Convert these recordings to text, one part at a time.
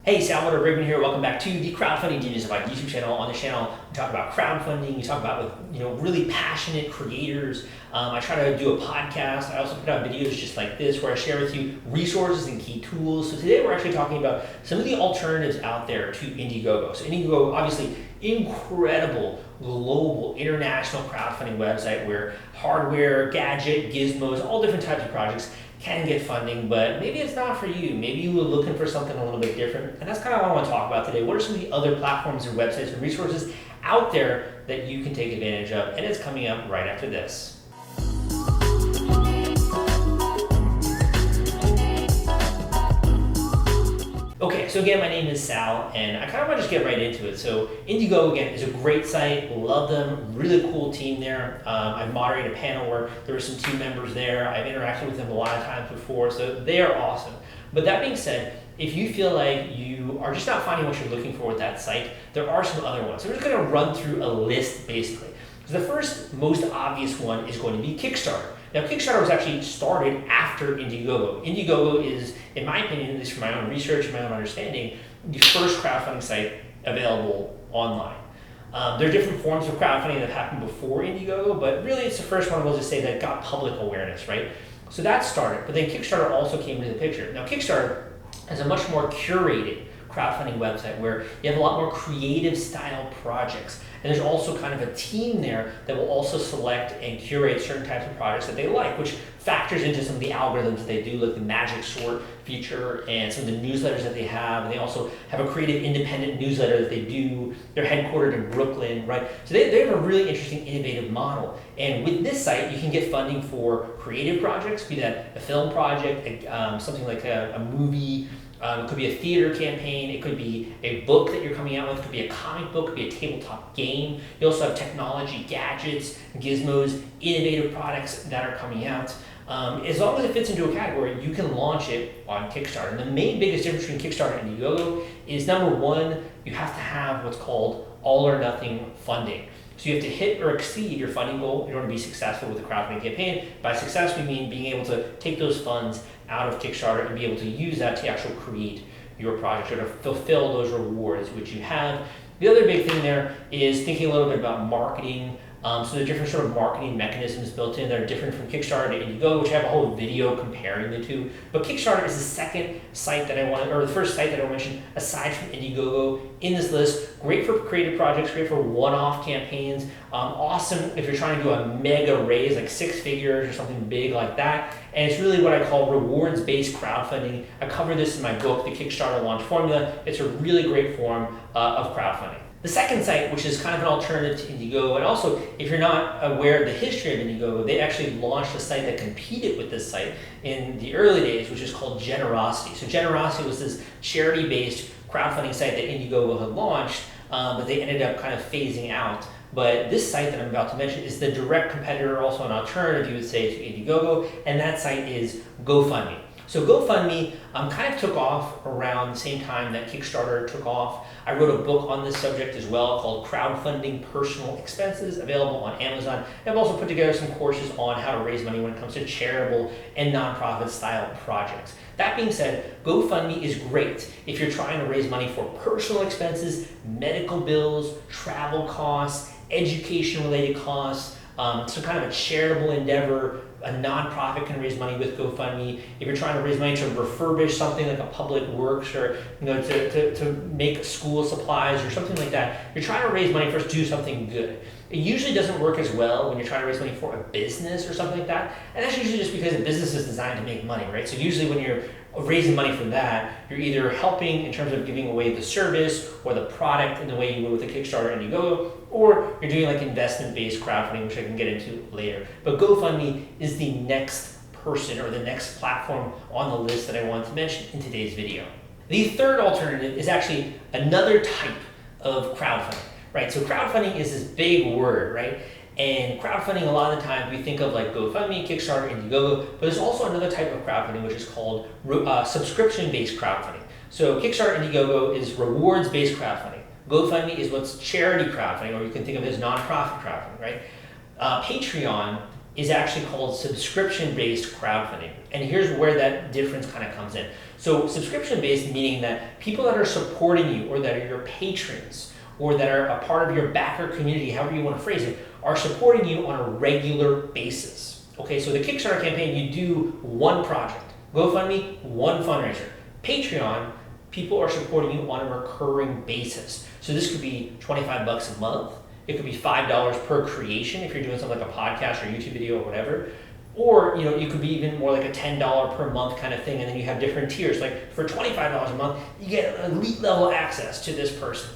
Hey, Salvador Briggman here. Welcome back to the Crowdfunding Demystified YouTube channel. On the channel, we talk about crowdfunding. We talk about with really passionate creators. I try to do a podcast. I also put out videos just like this where I share with you resources and key tools. So today we're actually talking about some of the alternatives out there to Indiegogo. So Indiegogo, obviously, incredible global international crowdfunding website where hardware, gadget, gizmos, all different types of projects can get funding, but maybe it's not for you. Maybe you were looking for something a little bit different, and that's kind of what I want to talk about today. What are some of the other platforms and websites and resources out there that you can take advantage of? And it's coming up right after this. Okay, so again, my name is Sal, and I kind of want to just get right into it. So Indiegogo, again, is a great site. Love them. Really cool team there. I've moderated a panel where there were some team members there. I've interacted with them a lot of times before, so they are awesome. But that being said, if you feel like you are just not finding what you're looking for with that site, there are some other ones. So we're just going to run through a list, basically. So the first, most obvious one is going to be Kickstarter. Now, Kickstarter was actually started after Indiegogo. Indiegogo is, in my opinion, at least from my own research and my own understanding, the first crowdfunding site available online. There are different forms of crowdfunding that happened before Indiegogo, but really it's the first one, we'll just say, that got public awareness, right? So that started, but then Kickstarter also came into the picture. Now, Kickstarter is a much more curated crowdfunding website where you have a lot more creative style projects. And there's also kind of a team there that will also select and curate certain types of projects that they like, which factors into some of the algorithms that they do, like the magic sort feature and some of the newsletters that they have. And they also have a creative independent newsletter that they do. They're headquartered in Brooklyn, right? So they have a really interesting, innovative model. And with this site, you can get funding for creative projects, be that a film project, something like a movie. It could be a theater campaign, it could be a book that you're coming out with, it could be a comic book, it could be a tabletop game. You also have technology, gadgets, gizmos, innovative products that are coming out. As long as it fits into a category, you can launch it on Kickstarter. And the main biggest difference between Kickstarter and Indiegogo is, number one, you have to have what's called all or nothing funding. So you have to hit or exceed your funding goal in order to be successful with a crowdfunding campaign. By success, we mean being able to take those funds out of Kickstarter and be able to use that to actually create your project or to fulfill those rewards which you have. The other big thing there is thinking a little bit about marketing. So there are different sort of marketing mechanisms built in that are different from Kickstarter to Indiegogo, which I have a whole video comparing the two. But Kickstarter is the second site that I want, or the first site that I mentioned aside from Indiegogo in this list. Great for creative projects, great for one-off campaigns. Awesome if you're trying to do a mega raise, like 6 figures or something big like that. And it's really what I call rewards-based crowdfunding. I cover this in my book, The Kickstarter Launch Formula. It's a really great form of crowdfunding. The second site, which is kind of an alternative to Indiegogo, and also if you're not aware of the history of Indiegogo, they actually launched a site that competed with this site in the early days, which is called Generosity. So Generosity was this charity-based crowdfunding site that Indiegogo had launched, but they ended up kind of phasing out. But this site that I'm about to mention is the direct competitor, also an alternative, you would say, to Indiegogo, and that site is Gofundme. So Gofundme kind of took off around the same time that Kickstarter took off. I wrote a book on this subject as well called Crowdfunding Personal Expenses, available on Amazon. I've also put together some courses on how to raise money when it comes to charitable and nonprofit style projects. That being said, Gofundme is great if you're trying to raise money for personal expenses, medical bills, travel costs, education-related costs, some kind of a charitable endeavor. A nonprofit can raise money with Gofundme. If you're trying to raise money to refurbish something like a public works, or to make school supplies or something like that, you're trying to raise money for us to do something good. It usually doesn't work as well when you're trying to raise money for a business or something like that, and that's usually just because a business is designed to make money, right? So usually when you're raising money for that, you're either helping in terms of giving away the service or the product in the way you would with a Kickstarter and Indiegogo, or you're doing like investment-based crowdfunding, which I can get into later. But GoFundMe is the next person or the next platform on the list that I wanted to mention in today's video. The third alternative is actually another type of crowdfunding, right? So crowdfunding is this big word, right? And crowdfunding, a lot of the time, we think of like GoFundMe, Kickstarter, Indiegogo, but there's also another type of crowdfunding which is called subscription-based crowdfunding. So Kickstarter and Indiegogo is rewards-based crowdfunding. GoFundMe is what's charity crowdfunding, or you can think of it as nonprofit crowdfunding, right? Patreon is actually called subscription-based crowdfunding. And here's where that difference kind of comes in. So subscription-based meaning that people that are supporting you, or that are your patrons, or that are a part of your backer community, however you want to phrase it, are supporting you on a regular basis. Okay, so the Kickstarter campaign, you do one project. GoFundMe, one fundraiser. Patreon, people are supporting you on a recurring basis. So this could be $25 a month. It could be $5 per creation if you're doing something like a podcast or YouTube video or whatever. Or, you know, it could be even more like a $10 per month kind of thing, and then you have different tiers. Like for $25 a month, you get elite level access to this person.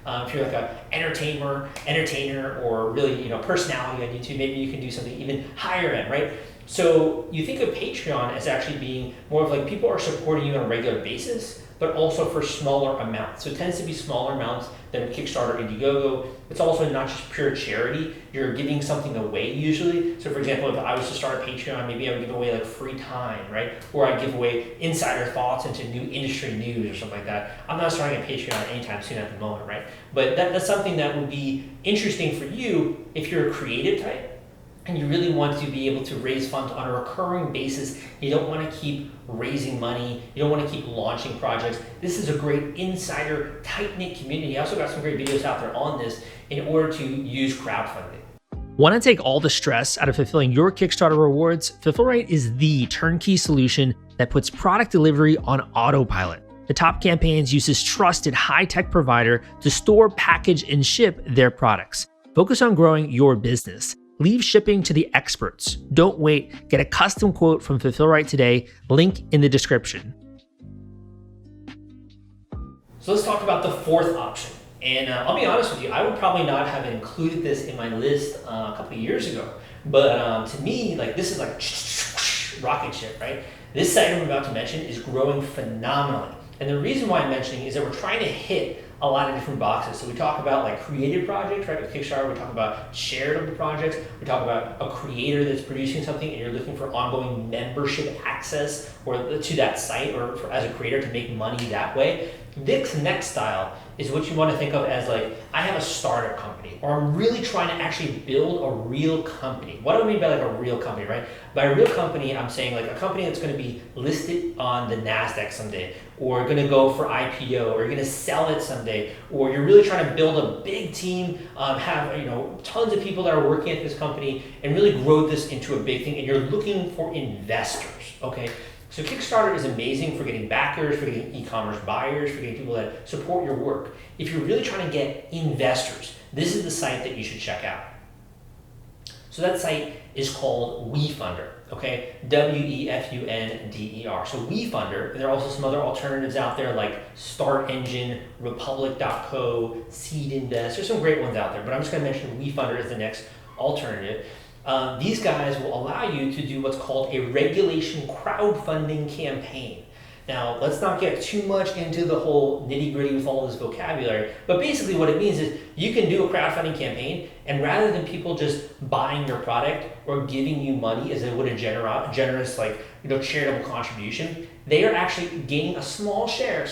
If you're like a entertainer, or really, you know, personality on YouTube, maybe you can do something even higher end, right? So you think of Patreon as actually being more of like people are supporting you on a regular basis, but also for smaller amounts. So it tends to be smaller amounts than Kickstarter, Indiegogo. It's also not just pure charity. You're giving something away usually. So for example, if I was to start a Patreon, maybe I would give away like free time, right? Or I'd give away insider thoughts into new industry news or something like that. I'm not starting a Patreon anytime soon at the moment, right? But that's something that would be interesting for you if you're a creative type and you really want to be able to raise funds on a recurring basis. You don't want to keep raising money. You don't want to keep launching projects. This is a great insider, tight-knit community. I also got some great videos out there on this in order to use crowdfunding. Want to take all the stress out of fulfilling your Kickstarter rewards? Fulfillment is the turnkey solution that puts product delivery on autopilot. The Top Campaigns uses trusted high-tech provider to store, package, and ship their products. Focus on growing your business. Leave shipping to the experts. Don't wait. Get a custom quote from Fulfillment today. Link in the description. So let's talk about the fourth option. And I'll be honest with you, I would probably not have included this in my list a couple of years ago. But to me, like this is like rocket ship, right? This site I'm about to mention is growing phenomenally. And the reason why I'm mentioning is that we're trying to hit a lot of different boxes. So we talk about like creative projects, right? With Kickstarter, we talk about charitable projects. We talk about a creator that's producing something and you're looking for ongoing membership access or to that site, or for, as a creator, to make money that way. This next style is what you want to think of as like, I have a startup company, or I'm really trying to actually build a real company. What do I mean by like a real company, right? By a real company, I'm saying like a company that's going to be listed on the NASDAQ someday, or going to go for IPO, or you're going to sell it someday, or you're really trying to build a big team, have tons of people that are working at this company, and really grow this into a big thing, and you're looking for investors, okay? So Kickstarter is amazing for getting backers, for getting e-commerce buyers, for getting people that support your work. If you're really trying to get investors, this is the site that you should check out. So that site is called WeFunder, okay? WeFunder. So WeFunder, and there are also some other alternatives out there like Start Engine, Republic.co, Seed Invest. There's some great ones out there, but I'm just gonna mention WeFunder as the next alternative. These guys will allow you to do what's called a regulation crowdfunding campaign. Now, let's not get too much into the whole nitty-gritty with all this vocabulary, but basically what it means is you can do a crowdfunding campaign, and rather than people just buying your product or giving you money as they would a generous charitable contribution, they are actually gaining a small share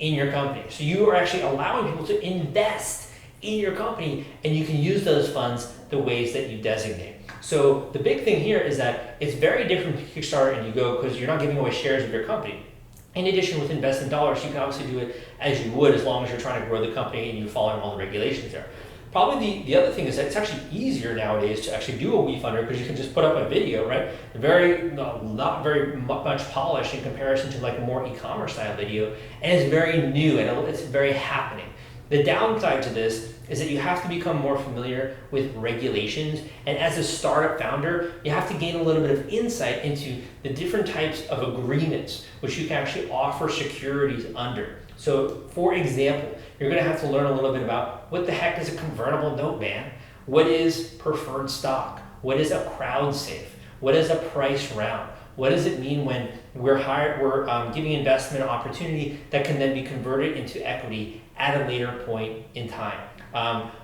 in your company. So you are actually allowing people to invest in your company, and you can use those funds the ways that you designate. So the big thing here is that it's very different from Kickstarter and Indiegogo because you're not giving away shares of your company. In addition, with investment dollars, you can obviously do it as you would as long as you're trying to grow the company and you're following all the regulations there. Probably the other thing is that it's actually easier nowadays to actually do a WeFunder because you can just put up a video, right? Not very much polished in comparison to like a more e-commerce style video, and it's very new and it's very happening. The downside to this is that you have to become more familiar with regulations, and as a startup founder, you have to gain a little bit of insight into the different types of agreements which you can actually offer securities under. So for example, you're gonna have to learn a little bit about what the heck is a convertible note, man? What is preferred stock? What is a crowd safe? What is a price round? What does it mean when we're giving investment opportunity that can then be converted into equity at a later point in time?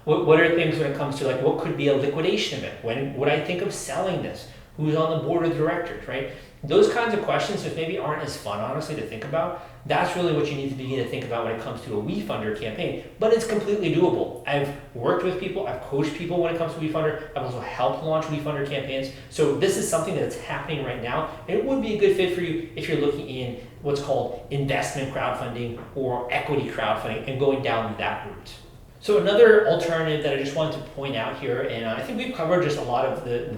What are things when it comes to like what could be a liquidation event? When would I think of selling this? Who's on the board of directors, right? Those kinds of questions, which maybe aren't as fun, honestly, to think about, that's really what you need to begin to think about when it comes to a WeFunder campaign. But it's completely doable. I've worked with people, I've coached people when it comes to WeFunder, I've also helped launch WeFunder campaigns. So this is something that's happening right now, and it would be a good fit for you if you're looking in what's called investment crowdfunding or equity crowdfunding and going down that route. So another alternative that I just wanted to point out here, and I think we've covered just a lot of the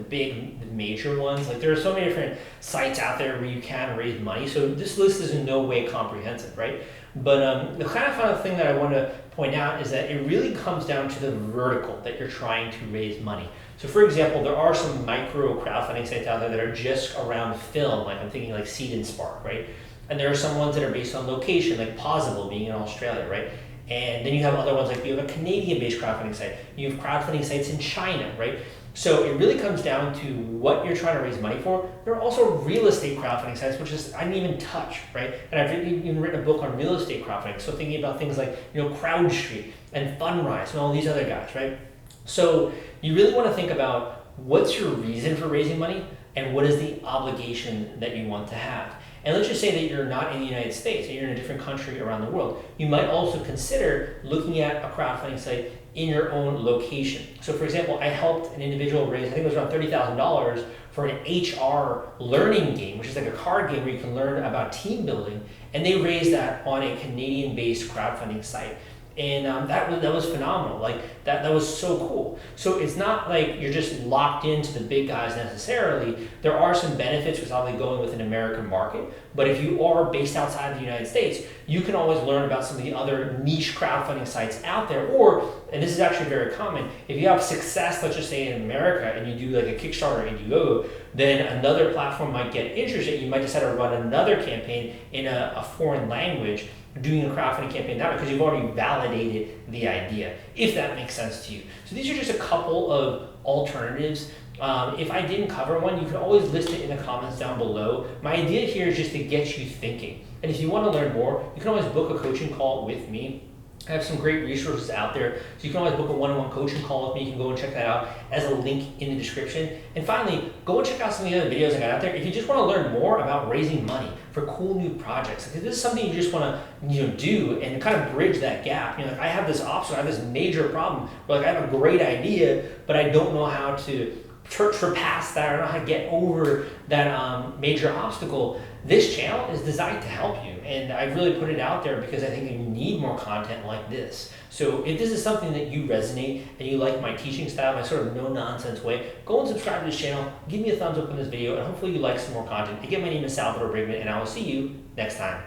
major ones. Like there are so many different sites out there where you can raise money. So this list is in no way comprehensive, right? But the kind of final thing that I want to point out is that it really comes down to the vertical that you're trying to raise money. So for example, there are some micro crowdfunding sites out there that are just around film, like I'm thinking like Seed and Spark, right? And there are some ones that are based on location, like Possible being in Australia, right? And then you have other ones like you have a Canadian-based crowdfunding site. You have crowdfunding sites in China, right? So it really comes down to what you're trying to raise money for. There are also real estate crowdfunding sites, which is I didn't even touch, right? And I've even written a book on real estate crowdfunding. So thinking about things like CrowdStreet and Fundrise and all these other guys, right? So you really want to think about what's your reason for raising money and what is the obligation that you want to have. And let's just say that you're not in the United States and you're in a different country around the world. You might also consider looking at a crowdfunding site in your own location. So for example, I helped an individual raise, I think it was around $30,000 for an HR learning game, which is like a card game where you can learn about team building. And they raised that on a Canadian-based crowdfunding site. And that was phenomenal. Like that was so cool. So it's not like you're just locked into the big guys necessarily. There are some benefits with probably going with an American market. But if you are based outside of the United States, you can always learn about some of the other niche crowdfunding sites out there. Or, and this is actually very common, if you have success, let's just say in America, and you do like a Kickstarter or Indiegogo, then another platform might get interested. You might decide to run another campaign in a foreign language, doing a crowdfunding campaign that way because you've already validated the idea, if that makes sense to you. So these are just a couple of alternatives. If I didn't cover one, you can always list it in the comments down below. My idea here is just to get you thinking. And if you want to learn more, you can always book a coaching call with me. I have some great resources out there. So you can always book a one-on-one coaching call with me. You can go and check that out as a link in the description. And finally, go and check out some of the other videos I got out there. If you just want to learn more about raising money for cool new projects, if this is something you just want to do and kind of bridge that gap. Like I have this obstacle, I have this major problem where like I have a great idea, but I don't know how to surpass that, I don't know how to get over that major obstacle. This channel is designed to help you, and I really put it out there because I think you need more content like this. So if this is something that you resonate and you like my teaching style, my sort of no-nonsense way, go and subscribe to this channel, give me a thumbs up on this video, and hopefully you like some more content. Again, my name is Salvador Briggman, and I will see you next time.